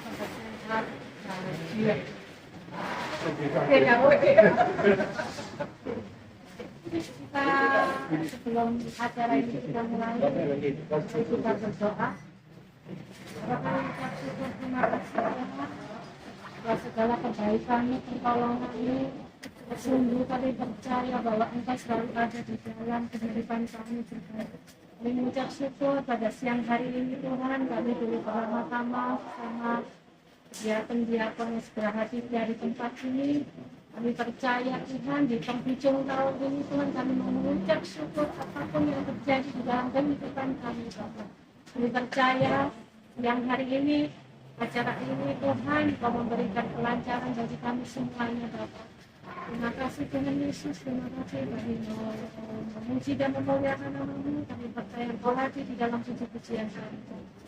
sehat, bahagia. Kita sebelum acara ini kita mulai, kita berdoa. Kami ucap syukur terima kasih Tuhan atas segala kebaikan-Mu, pertolongan-Mu. Sungguh kami percaya bahwa Engkau selalu ada di dalam kehidupan kami juga. Kami mengucap syukur pada siang hari ini Tuhan, kami dulu bersama-sama bersama pendiakon yang segera hadir dari tempat ini. Kami percaya Tuhan di penghujung tahun ini Tuhan kami mengucap syukur apapun yang terjadi di dalam kehidupan kami Bapak. Kami percaya yang hari ini acara ini Tuhan Kau memberikan kelancaran bagi kami semuanya Bapak. Terima kasih Tuhan Yesus, terima kasih bagi memuji dan memuliakan nama-Mu. Kami percaya Kau hadir di dalam puji-pujian kami.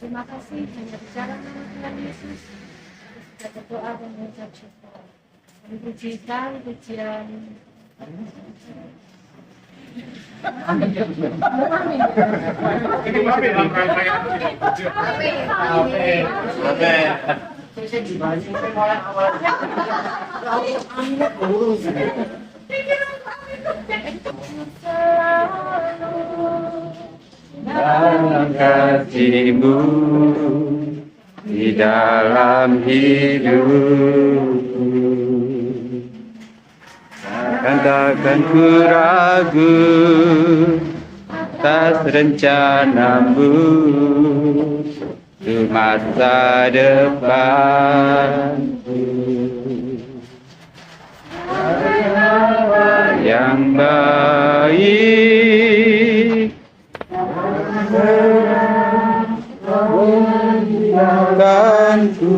Terima kasih hanya di dalam nama Tuhan Yesus. Kita berdoa dan mengucap syukur. Kami pujikan pujian. Dalam kasih-Mu di dalam hidupku, takkan ku ragu atas rencana-Mu untuk masa depanku. Yang baik menjadikanku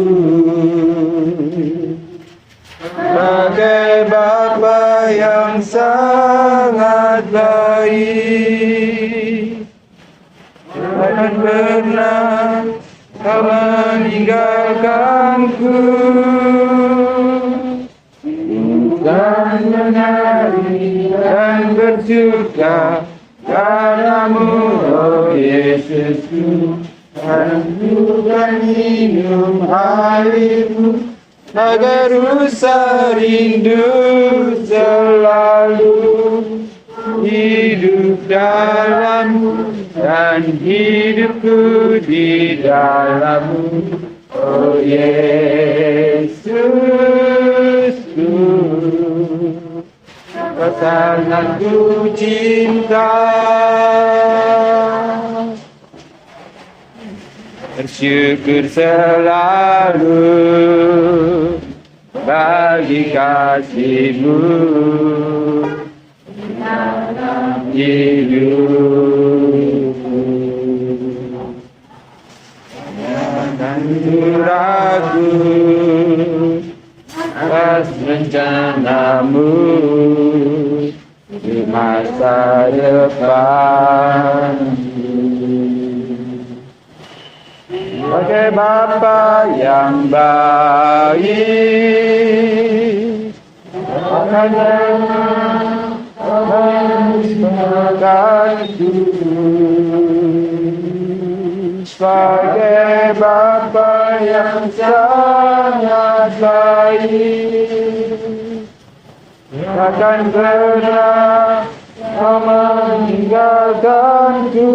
sebagai Bapa yang sangat baik. Jangan pernah Kau meninggalkanku, bukan menari dan bersuka karena-Mu, oh Yesusku. Dan bukan minum air-Mu agar rusa rindu selalu hidup dalam-Mu dan hidupku di dalam-Mu, oh Yesusku. Kau sangat ku cinta, bersyukur selalu bagi kasih-Mu dalam hidupku. Jangan ragu atas rencana-Mu di masa depan. Sebagai Bapa yang baik, akan menjadikanku sebagai Bapa yang sangat baik. Takkan pernah Kau meninggalkanku,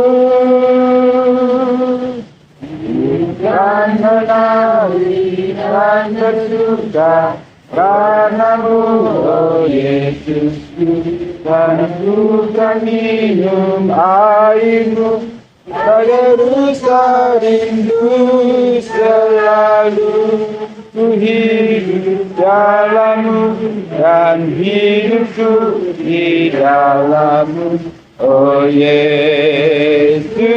bukan menari dan bersuka karena-Mu, oh Yesusku. Dan bukan minum air-Mu agar rusa rindu selalu ku hidup dalam-Mu dan hidupku di dalam-Mu, oh Yesusku.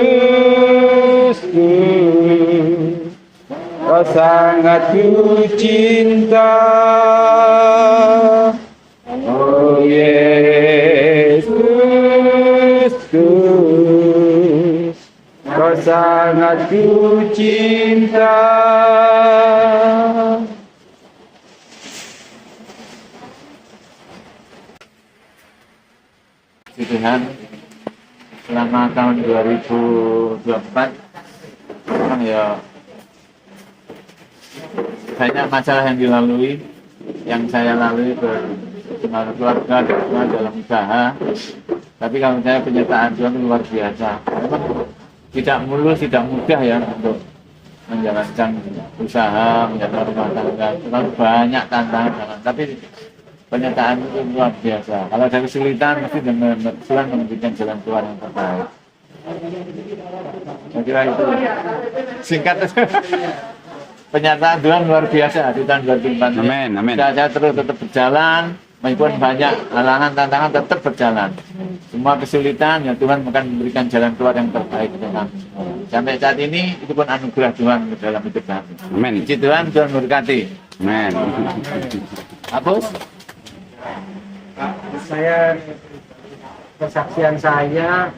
Kau sangat ku cinta, oh Yesusku. Kau sangat ku cinta. Tuhan, selama tahun 2024 memang ya banyak masalah yang dilalui, yang saya lalui bersama keluarga dalam usaha. Tapi kalau saya penyertaan Tuhan luar biasa. Memang tidak mulus, tidak mudah ya untuk menjalankan usaha, menjalankan rumah tangga. Terlalu banyak tantangan, tapi penyertaan itu luar biasa. Kalau ada kesulitan, mesti Tuhan memberikan jalan keluar yang terbaik. Saya kira itu singkat. Pernyataan Tuhan luar biasa di tahun 2004. Amin, amin. Saya terus tetap berjalan, meskipun banyak halangan, tantangan tetap berjalan. Semua kesulitan, ya Tuhan akan memberikan jalan keluar yang terbaik untuk kami. Sampai saat ini, itu pun anugerah Tuhan dalam hidup kami. Amin. Puji Tuhan, Tuhan berkati. Amin. Hapus? Saya kesaksian saya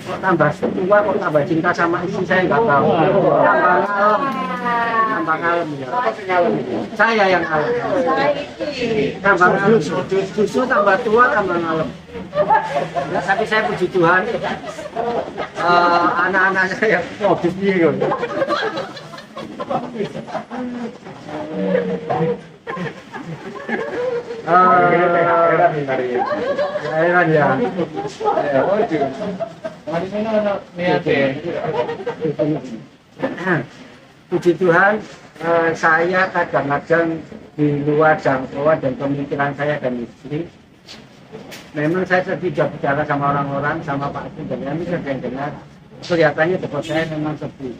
kok tambah tua, kok tambah cinta sama istri saya nggak tahu. Tambah ngalem ya. Saya yang ngalem. Tambah ngalem. Justru tambah tua tambah ngalem. Ya, tapi saya puji Tuhan. Anak-anak saya modus gitu. Heran ya. Puji Tuhan, saya kadang-kadang di luar jangkauan dan pemikiran saya dan istri. Memang saya tidak bicara sama orang-orang, sama Pak Ibu dan kami sering dengar. Kelihatannya dekat saya memang sepi.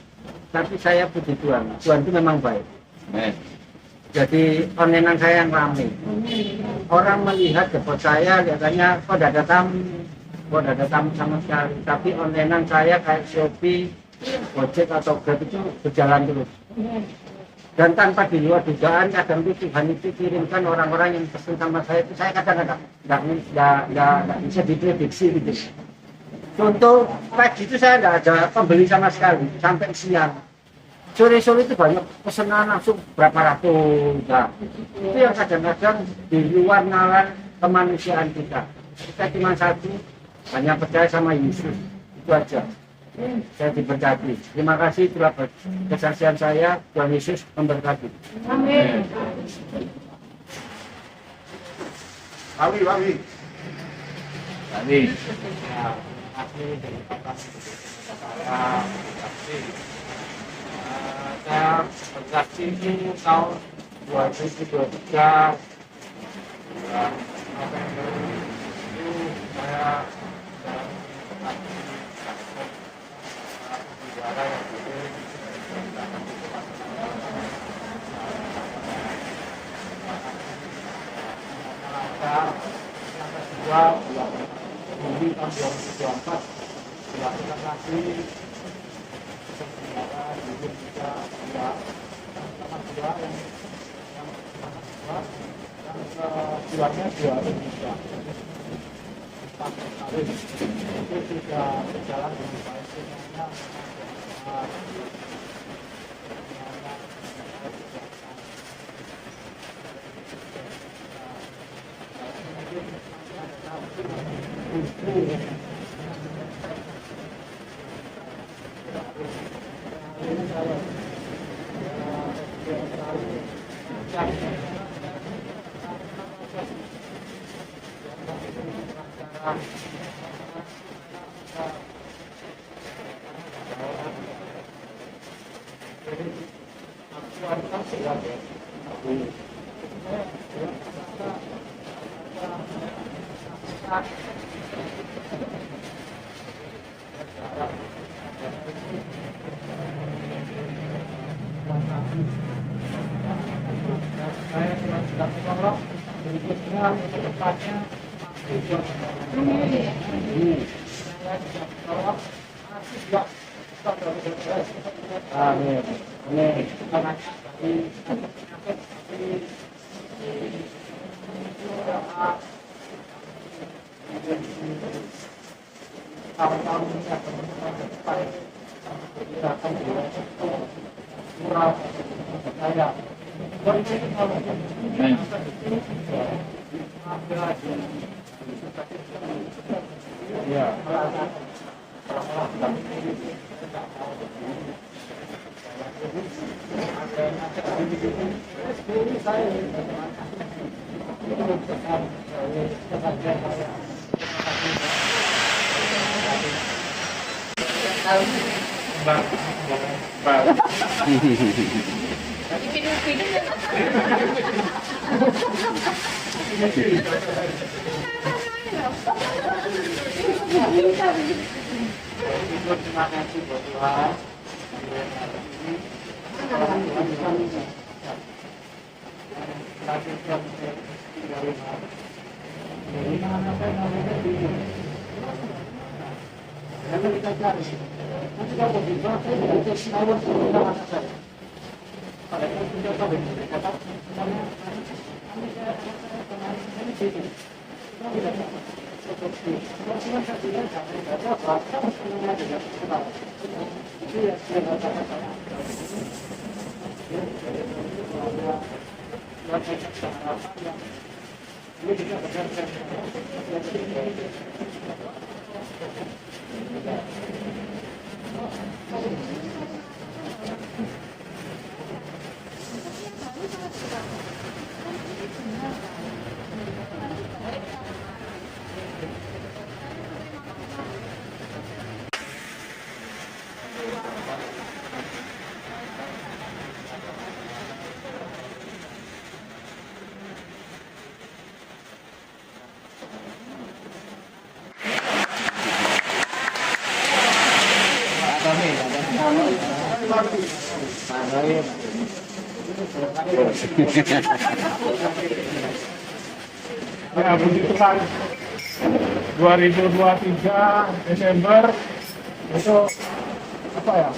Tapi saya puji Tuhan, Tuhan itu memang baik. Jadi onlinean saya yang ramai. Orang melihat depot saya, lihatannya kok ada tamu sama sekali. Tapi onlinean saya kayak Shopee, Gojek atau Grab itu berjalan terus. Dan tanpa di luar dugaan, kadang itu Tuhan itu kirimkan orang-orang yang pesen sama saya itu saya kadang-kadang nggak bisa diprediksi gitu. Contoh pagi itu saya nggak ada pembeli sama sekali sampai siang. Sore-sore itu banyak pesanan langsung berapa ratus. Nah, itu yang kadang-kadang di luar nalar kemanusiaan kita. Kita cuma satu, hanya percaya sama Yesus. Itu aja. Saya diberkati. Terima kasih telah kesaksian saya. Tuhan Yesus memberkati. Amin. Amin. Amin. Saya bersaksi itu tahun 2023 November itu saya juara yang itu yang kedua bulan Juli tahun 2024 dilakukan lagi juaranya juara Indonesia. Itu sudah berjalan dengan baik semuanya. Amin. Tahun-tahun ini akan depan kita akan murah saya. Ya. Terima kasih buat Tuhan. Ya, puji Tuhan, 2023 Desember itu apa ya?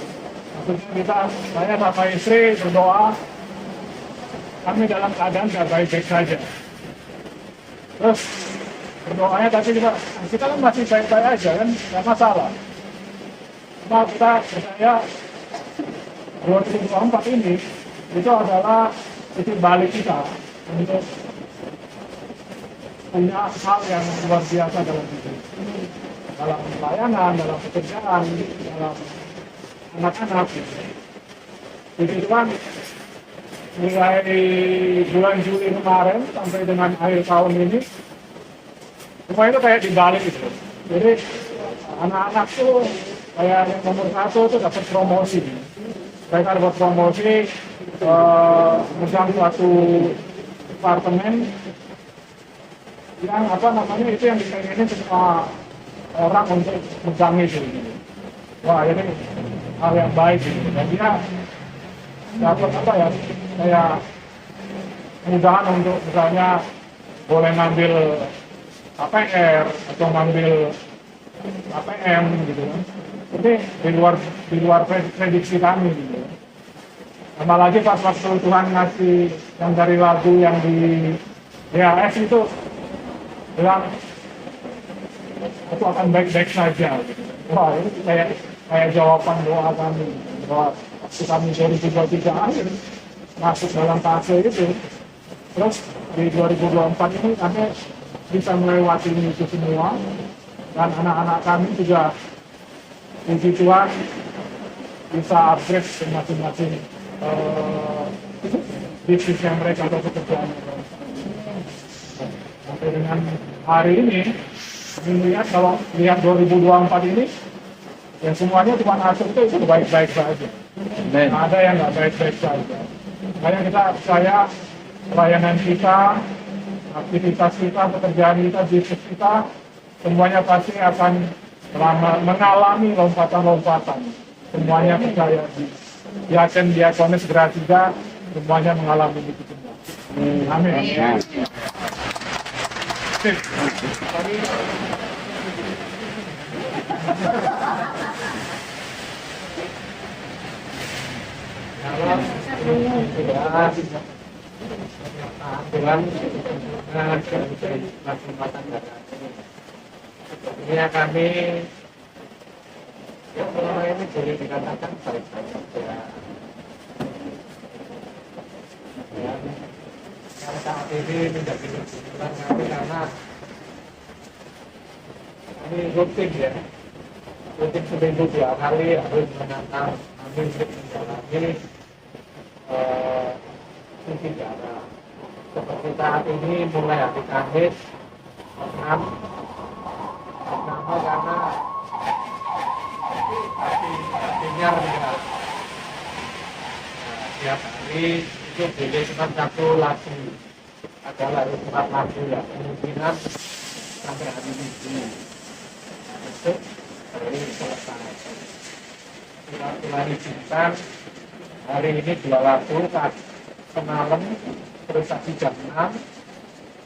Maksudnya saya sama istri berdoa, kami dalam keadaan tidak baik-baik saja. Terus berdoanya tapi kita kan masih baik-baik aja kan, nggak masalah. Cuma kita percaya 2024 ini itu adalah titik balik kita untuk punya hal yang luar biasa dalam hidup, dalam pelayanan, dalam pekerjaan, dalam anak-anak. Jadi kan mulai bulan Juli kemarin sampai dengan akhir tahun ini, semua itu kayak dibalik gitu. Jadi anak-anak tuh kayak yang nomor 1 tuh dapat promosi. Mereka dapat promosi megang suatu departemen yang apa namanya itu yang dipengenin semua orang untuk megang itu. Wah ini hal yang baik gitu. Dan dia dapat apa ya, kayak kemudahan untuk misalnya boleh ngambil KPR atau ngambil APM gitu kan. Ini di luar prediksi kami gitu. Sama lagi pas waktu Tuhan ngasih yang dari lagu yang di DAS itu bilang itu akan baik-baik saja gitu. Wah ini kayak jawaban doa kami bahwa waktu kami 2023 akhir masuk dalam fase itu, terus di 2024 ini kami bisa melewati itu semua, dan anak-anak kami juga puji Tuhan bisa upgrade ke masing-masing bisnis yang mereka atau pekerjaan mereka. Sampai dengan hari ini, kami melihat kalau lihat 2024 ini, ya semuanya Tuhan atur itu baik-baik saja. Nah, ada yang nggak baik-baik saja. Makanya kita percaya pelayanan kita, aktivitas kita, pekerjaan kita, bisnis kita, semuanya pasti akan mengalami lompatan-lompatan. Semuanya percaya yakin Diakonis Gratiga, semuanya mengalami itu semua. Amin. Ini kami ya selama ini boleh dikatakan baik-baik saja. Yang saat ini menjadi kesulitan kami karena kami rutin ya, rutin seminggu 2 kali harus menantang kami untuk menjalani tidak ada. Seperti saat ini mulai hari Kamis 6 pertama karena artinya rendah. Tiap hari itu boleh cuma satu lagu, adalah 4 lagu ya, kemungkinan sampai hari Minggu besok hari selesai. Setelah izinkan hari ini 2 lagu semalam terus tadi jam 6.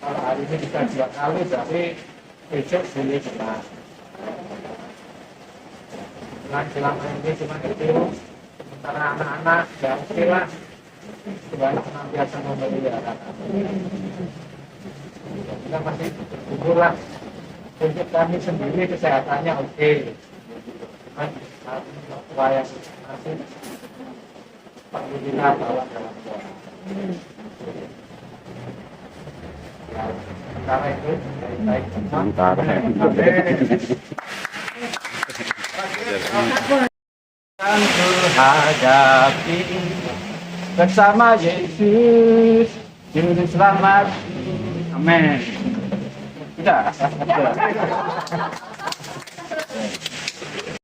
Kalau hari ini bisa 2 kali berarti besok boleh kita. Selama ini cuma itu, sementara anak-anak ya oke lah, Tuhan senantiasa memelihara. Kita masih bersyukur lah untuk kami sendiri kesehatannya oke. Apa yang masih perlu kita bawa dalam doa. Ya, karena itu baik-baik menghadapi bersama Yesus Juru Selamat. Amin. Sudah.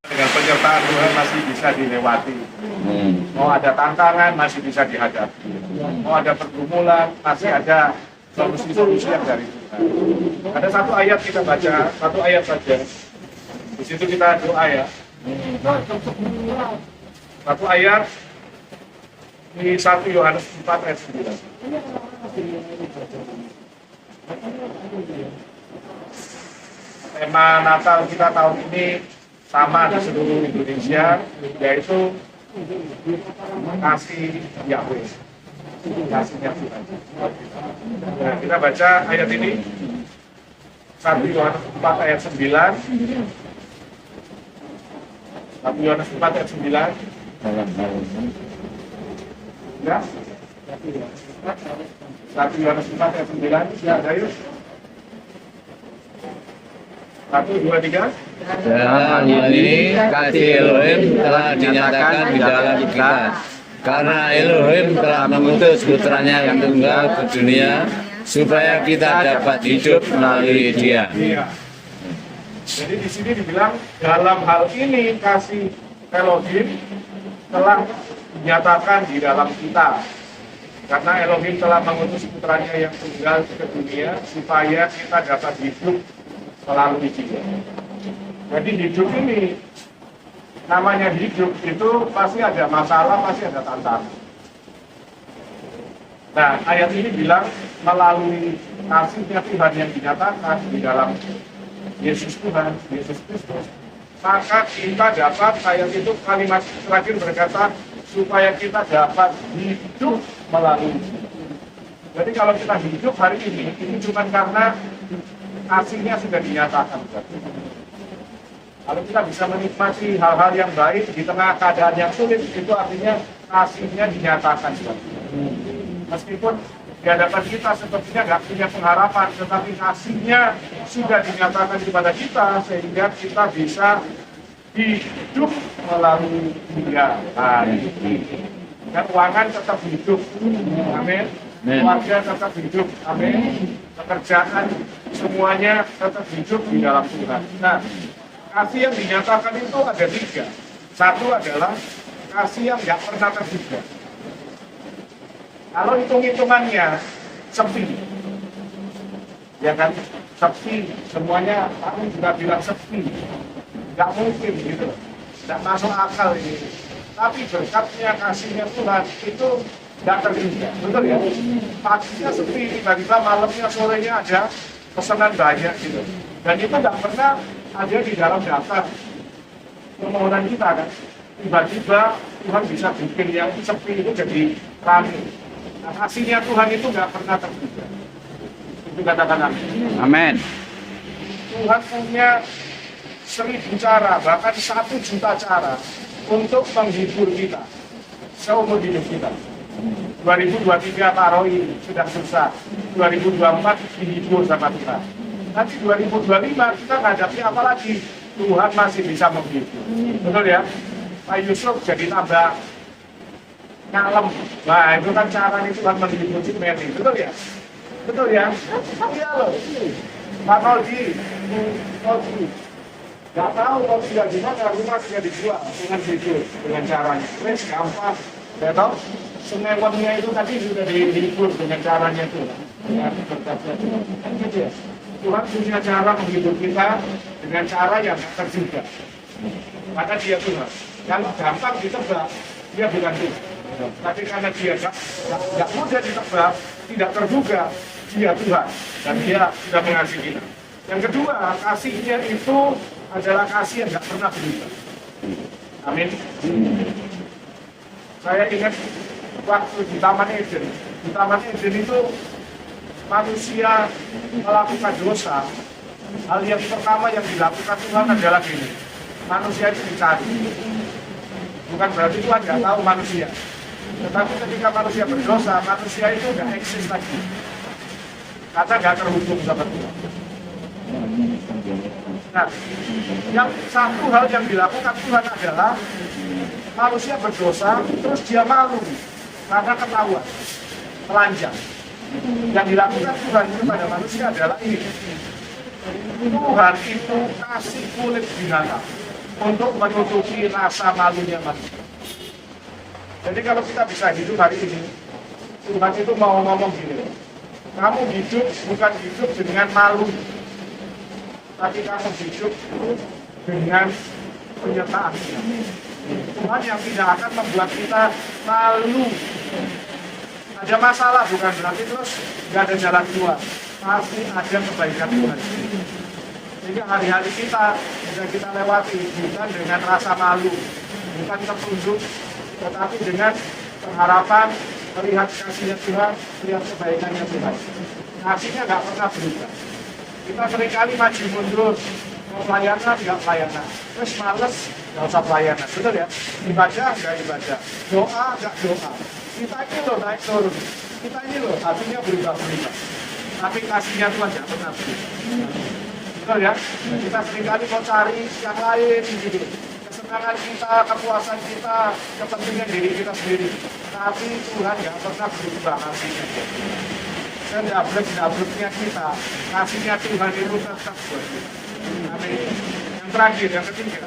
Dengan penyertaan Tuhan masih bisa dilewati. Mau ada tantangan masih bisa dihadapi. Mau ada pergumulan masih ada solusi-solusi yang dari Tuhan. Ada satu ayat kita baca, satu ayat saja. Di situ kita doa ya. Satu ayat di 1 Yohanes 4 ayat 9. Tema Natal kita tahun ini sama di seluruh Indonesia, yaitu kasih Yahweh, kasihnya Tuhan. Nah, kita baca ayat ini 1 Yohanes 4 ayat 9. 1 Yohanes 4 ayat 9. Ya? 1 Yohanes 4 ayat 9. Ya, ayo. 1, 2, 3. Dan ini kasih Elohim telah dinyatakan di dalam kita, karena Elohim telah mengutus putranya yang tunggal ke dunia supaya kita dapat hidup melalui Dia. Iya. Jadi di sini dibilang dalam hal ini kasih Elohim telah dinyatakan di dalam kita, karena Elohim telah mengutus putranya yang tunggal ke dunia supaya kita dapat hidup melalui Dia. Jadi hidup ini, namanya hidup itu pasti ada masalah, pasti ada tantangan. Nah, ayat ini bilang melalui kasihnya Tuhan yang dinyatakan di dalam Yesus Tuhan, Yesus Kristus, maka kita dapat, ayat itu kalimat terakhir berkata, supaya kita dapat hidup melalui Dia. Jadi kalau kita hidup hari ini cuma karena kasihnya sudah dinyatakan. Kalau kita bisa menikmati hal-hal yang baik di tengah keadaan yang sulit, itu artinya kasihnya dinyatakan. Meskipun di hadapan kita sepertinya nggak punya pengharapan, tetapi kasihnya sudah dinyatakan kepada kita, sehingga kita bisa hidup melalui Dia. Dan keuangan tetap hidup. Amin. Keluarga tetap hidup. Amin. Pekerjaan semuanya tetap hidup di dalam Tuhan. Nah, kasih yang dinyatakan itu ada 3. Satu adalah kasih yang nggak pernah terduga. Kalau hitung-hitungannya sepi, ya kan, sepi, semuanya aku juga bilang sepi, nggak mungkin gitu, nggak masuk akal ini. Tapi berkatnya kasihnya Tuhan itu nggak terduga, betul ya? Paginya sepi, tiba-tiba malamnya, sorenya ada pesanan banyak gitu, dan itu nggak pernah ada di dalam daftar permohonan kita kan. Tiba-tiba Tuhan bisa bikin yang sepi itu jadi ramai. Nah, kasihnya Tuhan itu nggak pernah terduga. Itu katakan amin. Amin. Tuhan punya 1000 cara, bahkan 1 juta cara untuk menghibur kita seumur hidup kita. 2023 taruhi sudah susah, 2024 dihibur sama Tuhan. Nanti 2025 kita menghadapi apa lagi? Tuhan masih bisa menghibur. Betul ya? Pak Yusuf jadi tambah ngalem. Nah, itu kan cara Tuhan menghibur si Mary. Betul ya? Betul ya? Iya loh. Pak Noldi. Gak tahu kalau tidak gimana, rumah sudah dijual dengan itu, dengan caranya. Wes gampang. Ya tahu, sungai Wemnya itu tadi sudah dihibur dengan caranya itu. Dengan berkatnya. Kan gitu ya. Tuhan punya cara menghibur kita dengan cara yang tak terduga. Maka dia Tuhan. Kalau gampang ditebak, dia bukan Tuhan. Tapi karena dia gak mudah ditebak, tidak terduga, dia Tuhan. Dan dia sudah mengasihi kita. Yang kedua, kasihnya itu adalah kasih yang gak pernah berubah. Amin. Saya ingat waktu di Taman Eden. Di Taman Eden itu manusia melakukan dosa. Hal yang pertama yang dilakukan Tuhan adalah gini. Manusia itu dicari. Bukan berarti Tuhan nggak tahu manusia. Tetapi ketika manusia berdosa, manusia itu nggak eksis lagi. Karena nggak terhubung sama Tuhan. Nah, yang satu hal yang dilakukan Tuhan adalah manusia berdosa, terus dia malu karena ketahuan, telanjang. Yang dilakukan Tuhan kepada manusia adalah ini. Tuhan itu kasih kulit binatang untuk menutupi rasa malunya manusia. Jadi kalau kita bisa hidup hari ini, Tuhan itu mau ngomong gini, kamu hidup bukan hidup dengan malu, tapi kamu hidup dengan penyertaan. Tuhan yang tidak akan membuat kita malu. Ada masalah bukan berarti terus nggak ada jalan keluar. Pasti ada kebaikan Tuhan. Sehingga hari-hari kita sudah kita lewati bukan dengan rasa malu, bukan tertunduk, tetapi dengan pengharapan melihat kasihnya Tuhan, melihat kebaikannya Tuhan. Kasihnya nggak pernah berubah. Kita seringkali maju mundur, mau pelayanan nggak pelayanan, terus males nggak usah pelayanan, betul ya? Ibadah nggak ibadah, doa nggak doa. Kita ini loh naik turun, kita ini loh hatinya berubah-berubah. Tapi kasihnya Tuhan nggak pernah berubah. Betul ya? Kita seringkali mau cari yang lain gitu. Kesenangan kita, kepuasan kita, kepentingan diri kita sendiri. Tapi Tuhan nggak pernah berubah kasihnya. Dan dablek-dableknya kita, kasihnya Tuhan itu tetap buat kita. Amin. Yang terakhir, yang ketiga,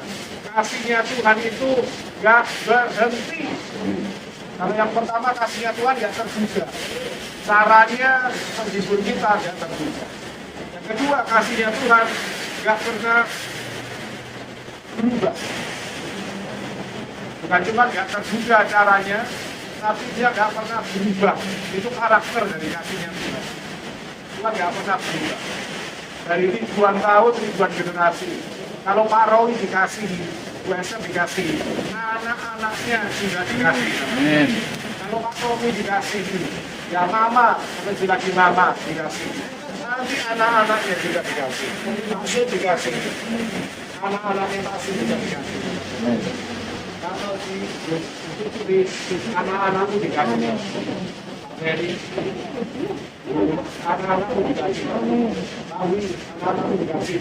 kasihnya Tuhan itu nggak berhenti. Kalau yang pertama kasihnya Tuhan nggak terduga. Caranya menghibur kita nggak terduga. Yang kedua, kasihnya Tuhan nggak pernah berubah. Bukan cuma nggak terduga caranya, tapi dia nggak pernah berubah. Itu karakter dari kasihnya Tuhan. Tuhan nggak pernah berubah. Dari ribuan tahun, ribuan generasi. Kalau Pak Roy dikasihi, Bu Esther dikasihi, anak-anaknya sudah dikasihi. Amin. Kalau Pak Romi dikasihi, ya Mama, seperti lagi Mama dikasihi. Nanti anak-anaknya juga dikasih. Maksud dikasih. Anak-anaknya pasti juga dikasih. Kalau di anak-anakmu dikasih. Jadi anak-anakmu dikasih. Tahu anak-anakmu dikasih.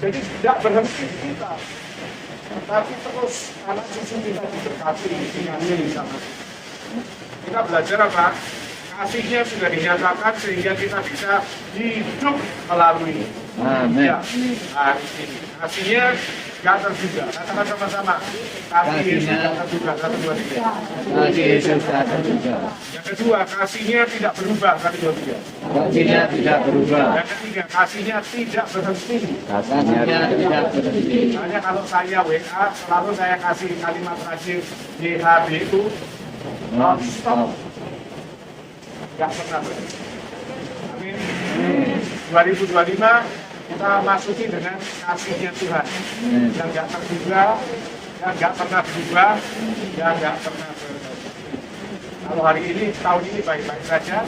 Jadi tidak berhenti kita. Tapi terus anak cucu kita diberkati dengan ini sama. Kita belajar apa? Kasihnya sudah dinyatakan sehingga kita bisa hidup melalui. Amin. Ya, nah, ini. Kasihnya nggak terduga. Katakan sama-sama. Kasih Yesus nggak terduga. 1, 2, 3. Kasih Yesus tak terduga. Yang kedua, kasihnya tidak berubah. 1, 2, 3. Kasihnya tidak berubah. Yang ketiga, kasihnya tidak berhenti. Kasihnya tidak berhenti. Makanya kalau saya WA, selalu saya kasih kalimat terakhir YHB itu non-stop. Gak pernah berhenti. Amin. 2025 kita masuki dengan kasihnya Tuhan yang gak terduga, yang gak pernah berubah, yang gak pernah berhenti. Kalau hari ini, tahun ini baik-baik saja.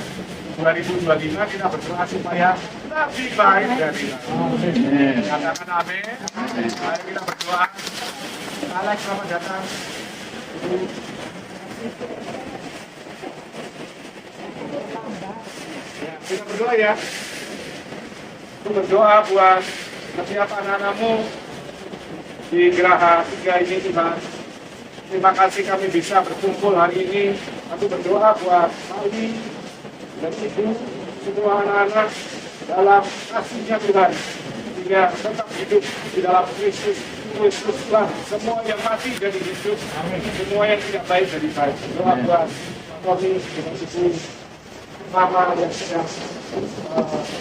2025 kita berdoa supaya lebih baik dari Amin. katakan amin. Mari kita berdoa. Alex, selamat datang. Ya, kita berdoa ya. Kita berdoa buat setiap anak-anakmu di Geraha 3 ini Tuhan. Terima kasih kami bisa berkumpul hari ini. Aku berdoa buat Mali dan Ibu, semua anak-anak dalam kasih-Nya Tuhan, sehingga tetap hidup di dalam Kristus. Kristuslah semua yang mati jadi hidup, semua yang tidak baik jadi baik. Doa buat Tommy dengan Ibu Mama yang sedang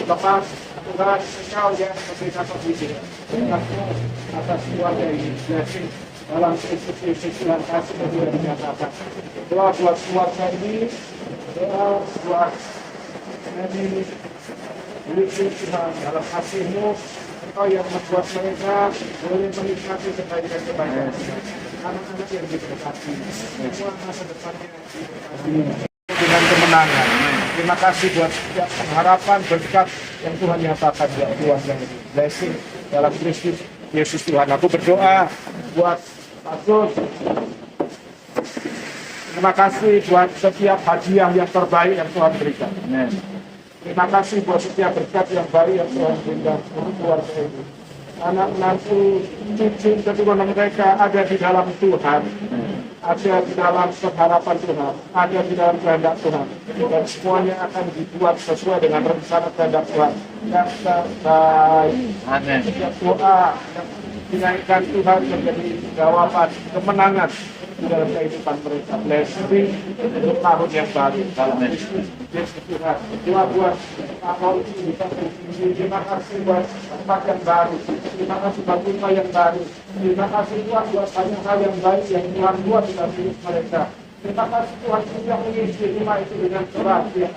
lepas. Tuhan, Engkau yang memberikan pemberian. Terima atas keluarga ini. Blessing dalam Kristus Tuhan kasih yang sudah dinyatakan. Doa buat keluarga ini, doa buat ini, milik Tuhan dalam kasih-Mu. Engkau yang membuat mereka boleh menikmati kebaikan-kebaikan. Anak-anak yang diberkati, semua masa depannya diberkati dengan kemenangan. Terima kasih buat setiap pengharapan berkat yang Tuhan nyatakan buat keluarga ini. Blessing dalam Kristus Yesus Tuhan. Aku berdoa buat Pasus. Terima kasih buat setiap hadiah yang terbaik yang Tuhan berikan. Terima kasih buat setiap berkat yang baik yang Tuhan berikan untuk keluarga ini. Anak menantu, cucu, keturunan mereka ada di dalam Tuhan. Ada di dalam pengharapan Tuhan, ada di dalam kehendak Tuhan, dan semuanya akan dibuat sesuai dengan rencana kehendak Tuhan. Yang terbaik. Amin. Setiap doa yang dinaikkan Tuhan menjadi jawaban kemenangan di dalam kehidupan mereka. Blessing untuk tahun yang baru dalam Kristus Yesus Tuhan. Doa buat Paul bisa bertinggi. Terima kasih buat tempat yang baru. Terima kasih buat rumah yang baru. Terima kasih Tuhan buat banyak hal yang baik yang Tuhan buat di dalam hidup mereka. Terima kasih Tuhan sudah mengisi rumah itu dengan perhatian.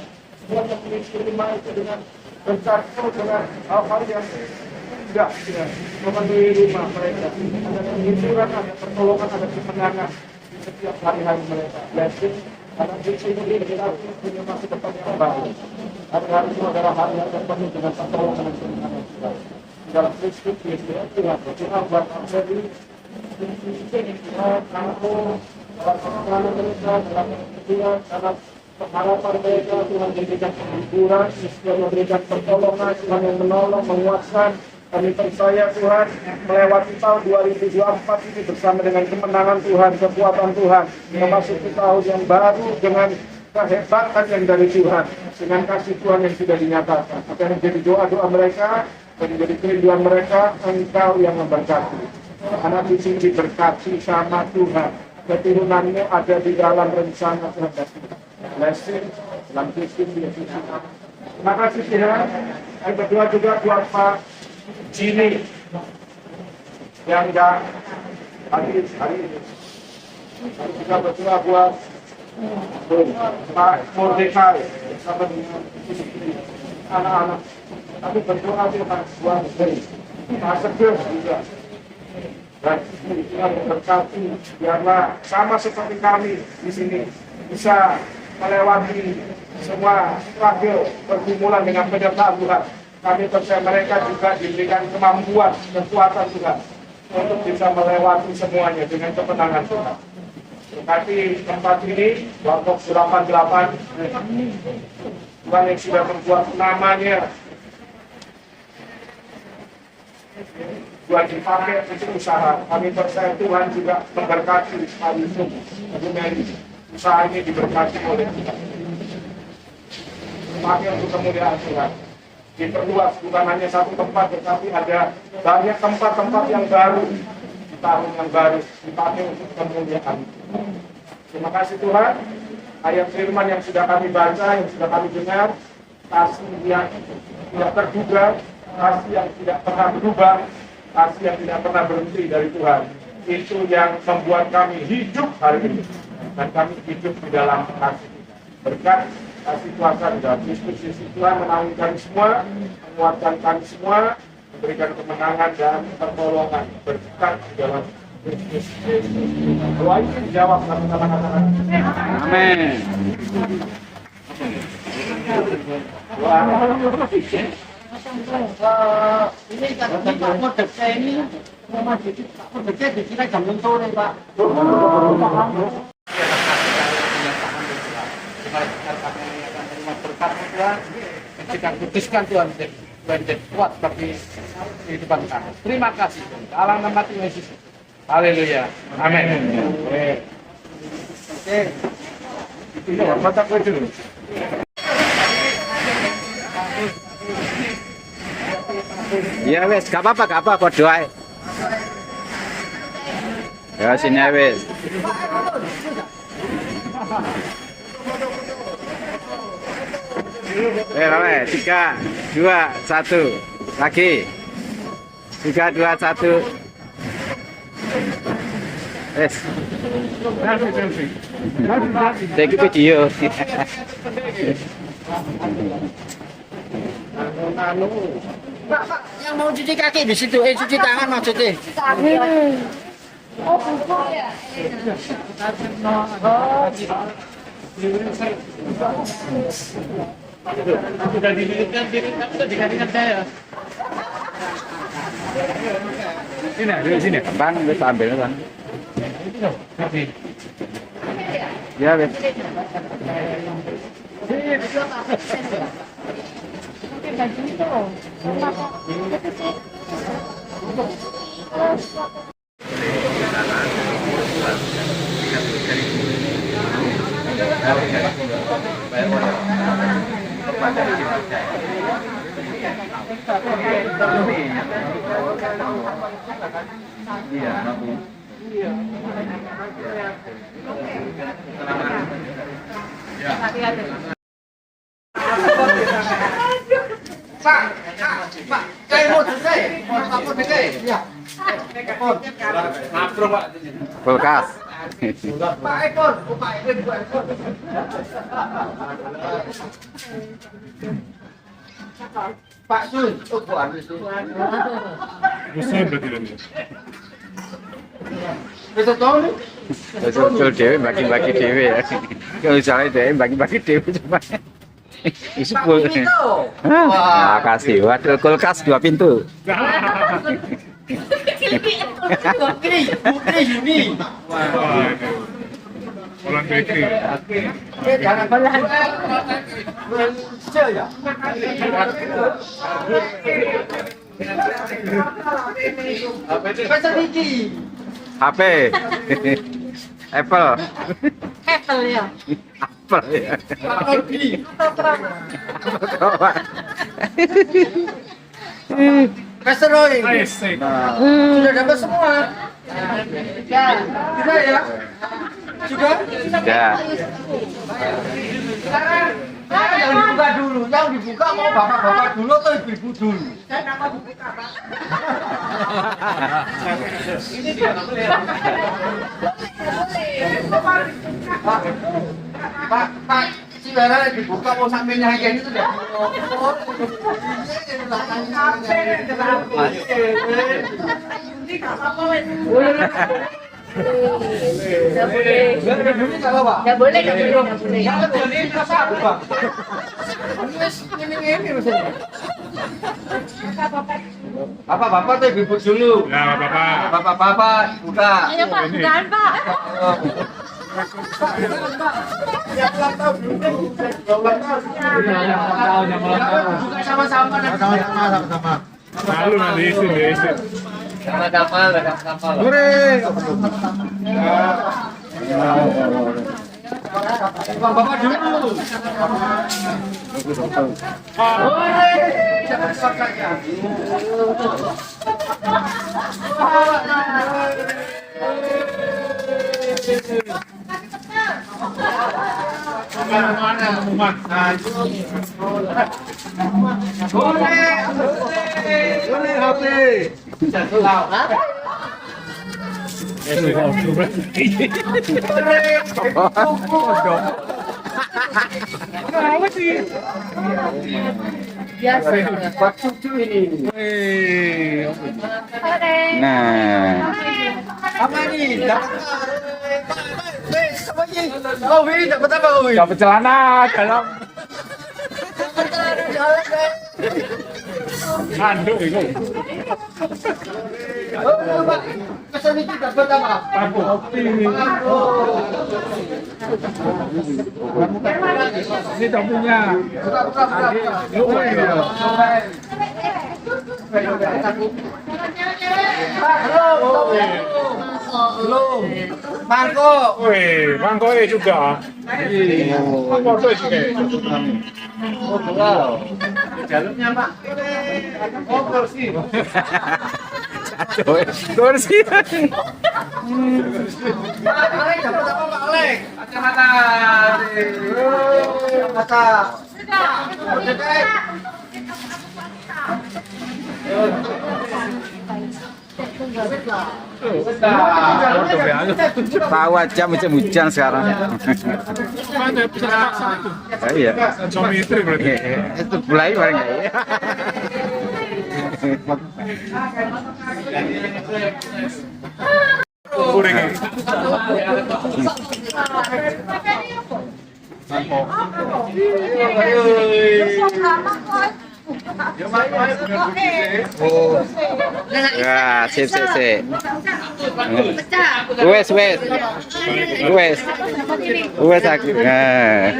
Tuhan yang mengisi rumah itu dengan berkat-Mu, dengan hal-hal yang tidak memenuhi rumah mereka. Ada penghiburan, ada pertolongan, ada kemenangan di setiap hari-hari mereka. Blessing karena cucu ini berarti punya masa depan yang baik. Hari-hari itu adalah hari yang penuh dengan pertolongan dan kemenangan Tuhan. Dalam Kristus Yesus Tuhan berdoa buat Amseli, kamu dalam mereka, dalam Tuhan, dalam pengharapan mereka, Tuhan memberikan penghiburan, Tuhan memberikan pertolongan, Tuhan yang menolong, menguatkan. Kami percaya Tuhan melewati tahun 2024 ini bersama dengan kemenangan Tuhan, kekuatan Tuhan, memasuki tahun yang baru dengan kehebatan yang dari Tuhan, dengan kasih Tuhan yang sudah dinyatakan. Akan menjadi doa-doa mereka, dan menjadi kerinduan mereka, Engkau yang memberkati. Anak cucu diberkati sama Tuhan, keturunanmu ada di dalam rencana Tuhan. Blessing dalam Kristus Yesus. Terima kasih Tuhan. Saya berdoa juga buat Pak Jini yang tidak hadir hari ini. Saya juga berdoa buat Pak Mordecai bersama dengan anak-anak. Kami berdoa Tuhan buat Pak Seger juga. Dan Tuhan memberkati biarlah sama seperti kami di sini bisa melewati semua struggle pergumulan dengan penyertaan Tuhan. Kami percaya mereka juga diberikan kemampuan, kekuatan Tuhan untuk bisa melewati semuanya dengan kemenangan Tuhan. Berkati tempat ini, kelompok 88, Tuhan yang sudah membuat namanya Tuhan dipakai untuk usaha. Kami percaya Tuhan juga memberkati Pak Yusuf, Ibu Mary. Usaha ini diberkati oleh Tuhan. Dipakai untuk kemuliaan Tuhan. Diperluas bukan hanya satu tempat, tetapi ada banyak tempat-tempat yang baru di tahun yang baru dipakai untuk kemuliaan. Terima kasih Tuhan. Ayat firman yang sudah kami baca, yang sudah kami dengar, kasih yang tidak terduga, kasih yang tidak pernah berubah, kasih yang tidak pernah berhenti dari Tuhan. Itu yang membuat kami hidup hari ini. Dan kami hidup di dalam kasih. Berkat kasih kuasa di dalam Kristus Yesus Tuhan menaungi kami semua, menguatkan kami semua, memberikan kemenangan dan pertolongan berkat di dalam Kristus Yesus. Doa ini dijawab sama-sama katakan. Amin. Doa. Ini Pak Mordecai ini Pak Mordecai dikira jam sore Pak. Berkat Tuhan, kita putuskan Tuhan menjadi kuat bagi kehidupan kami. Terima kasih dalam nama Tuhan Yesus. Haleluya. Amin. Oke. Iya, baca kowe dulu. Ya wes, gak apa-apa, podo ae. Ya sini ae wes. Rawe, 3, 2, 1. Lagi. 3, 2, 1. Wes. Selfie. Take video. Pak, yang mau cuci kaki di situ, cuci tangan maksudnya. Oh, buku ya. Sudah dikasihkan saya. Sini. Bang, wes ambil kan. Ya wes. Oke, baju itu. Pak, kayak mau selesai, mau takut deh, ya. Kulkas. Pak Ekor, Pak Ekor. Pak Sun, bukan itu. Musuh berarti ini. Bisa tahu nih? Betul dewe bagi-bagi dewe ya. Kalau misalnya dewe bagi-bagi dewe cuma. Isu pun. Wah, kasih. Waduh, kulkas 2 pintu. Bukti Yuni. Orang bakery. Jangan belahan. Ya. Pasal ini. HP. Apple. Apple ya. Apple ya. Pasal Roy. Nice. Sudah dapat semua. Sudah ya? Sudah? Ya. Sekarang yang dibuka dulu. Yang dibuka mau bapak-bapak dulu atau ibu-ibu dulu? Pak, si Vera dibuka mau sampingnya kayak gitu deh. Nggak boleh. Bapak-bapak tuh ibu dulu. Ya, Bapak. Bapak-bapak buka. Ayo Pak, bukaan Pak. Buka sama-sama. Malu nanti isi. Sama-sama. Bapak dulu. Boleh HP. Kenapa sih? Biasa. Buat cucu ini. Nah, Apa ini? Dapat apa ini? Oh, ini dapat apa, Wi? dapat celana dalam. Handuk itu. Oh, Pak. Kesan itu dapat apa? Paku. Ini topinya. Buka. Pak, halo. Belum. Mangkok. Wih, mangkoknya juga. Mangkok juga. Oh, wow. Jalurnya Pak. Oh kursi. Kursi. Pak Alek dapat apa Pak Alek? Kacamata. Kata. Tahu aja musim hujan sekarang. Mana bisa paksa itu? Iya. Suami istri berarti. Itu mulai bareng ya. Goreng. Ya, sip. Wes. Wes aku. Nah.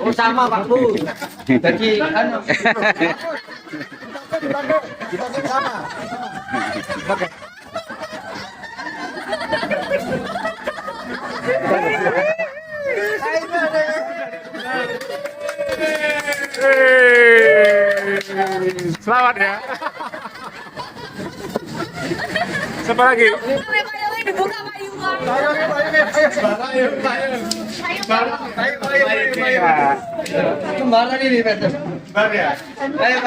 Oh sama Pak Bu. Jadi anu. Selamat ya. Siapa lagi? Dibuka Pak Iwan. Kembaran ini Peter. Ya. Ayo.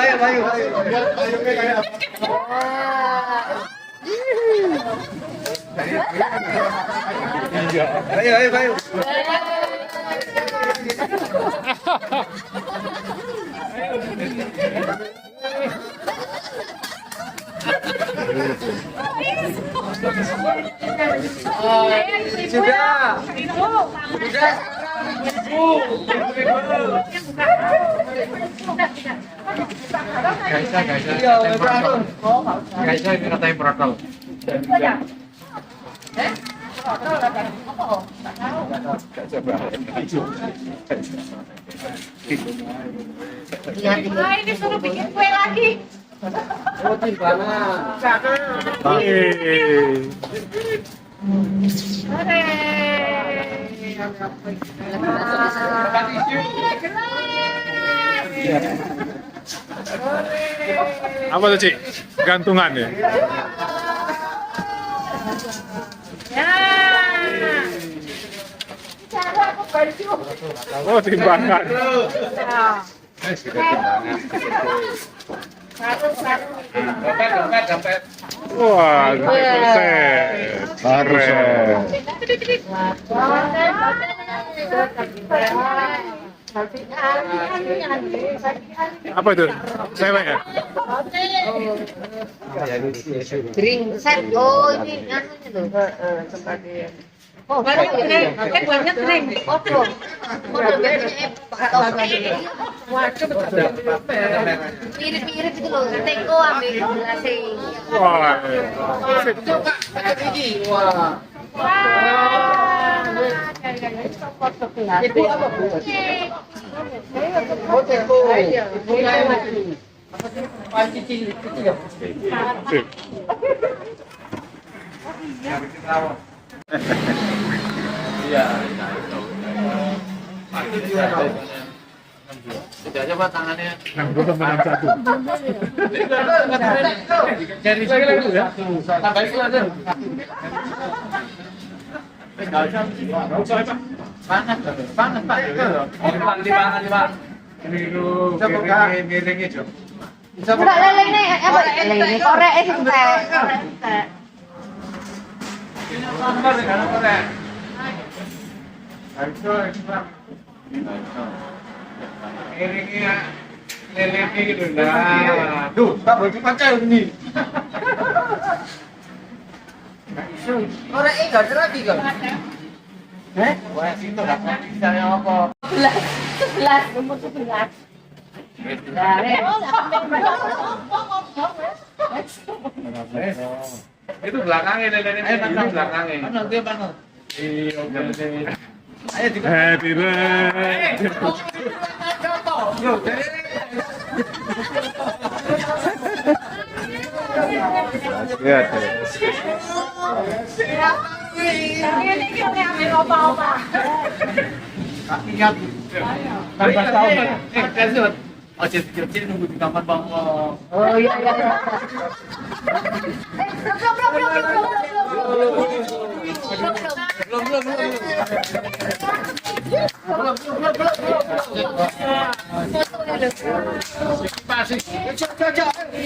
Ayo. Sudah. Guys, ini katanya protol. Ini suruh bikin kue lagi. Oh, timbangan. Apa tuh, Cik? Gantungan ya? Oh, timbangan. Dapat. Wah, keren. Keren. Apa itu? Cewek ya? Drink set. Oh, ini anunya tuh. Oh, banyak drink. Banyak drink. Oh, tuh. Mirip-mirip itu loh. Teko ambil gelasnya. Wah. Ibu apa Bu? Oh, teko. Ibu panci kecil. Sip. Iya. Tidak aja Pak tangannya. 62 menang 1. Dari sini dulu ya. Tambah itu aja. Nggak usah, Pak. Panas Pak. Dimakan, Pak. Ini dulu miringnya, Jo. Enggak lele ini apa? Lele korek itu teh. Miringnya lelenya gitu. Nah, tuh, Pak baju pakai ini. Korek enggak ada lagi kan? Wah, situ dapat bisa yang apa? 11, nomor 11. Itu belakangnya lelenya, itu belakangnya. Dia panas. Iya, oke. Happy birthday. Ya. Ini kami ambil apa-apa. Kakinya tuh. 14 tahun. Kasut. Oh, kecil-kecil nunggu di kamar Bang. Oh iya iya.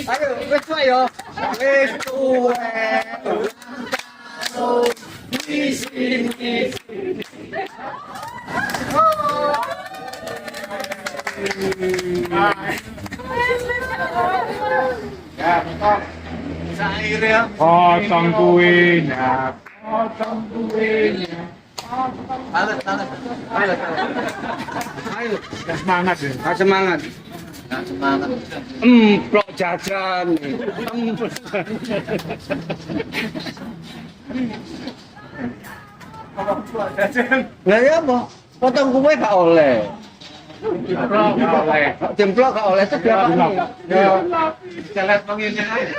Ayo, wis tuwa yo. Wis tuwa. Ya, betul. Cair ya. Potong kuenya. Potong kuenya. Ayo, Semangat ya. semangat. Nah, semangat. Plok jajan. Lah ya apa? Potong kue gak oleh. Jemplok gak oleh itu berapa nih? Kita lihat penginnya aja.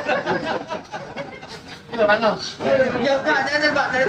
Itu mana? Ya Pak, saya Pak, saya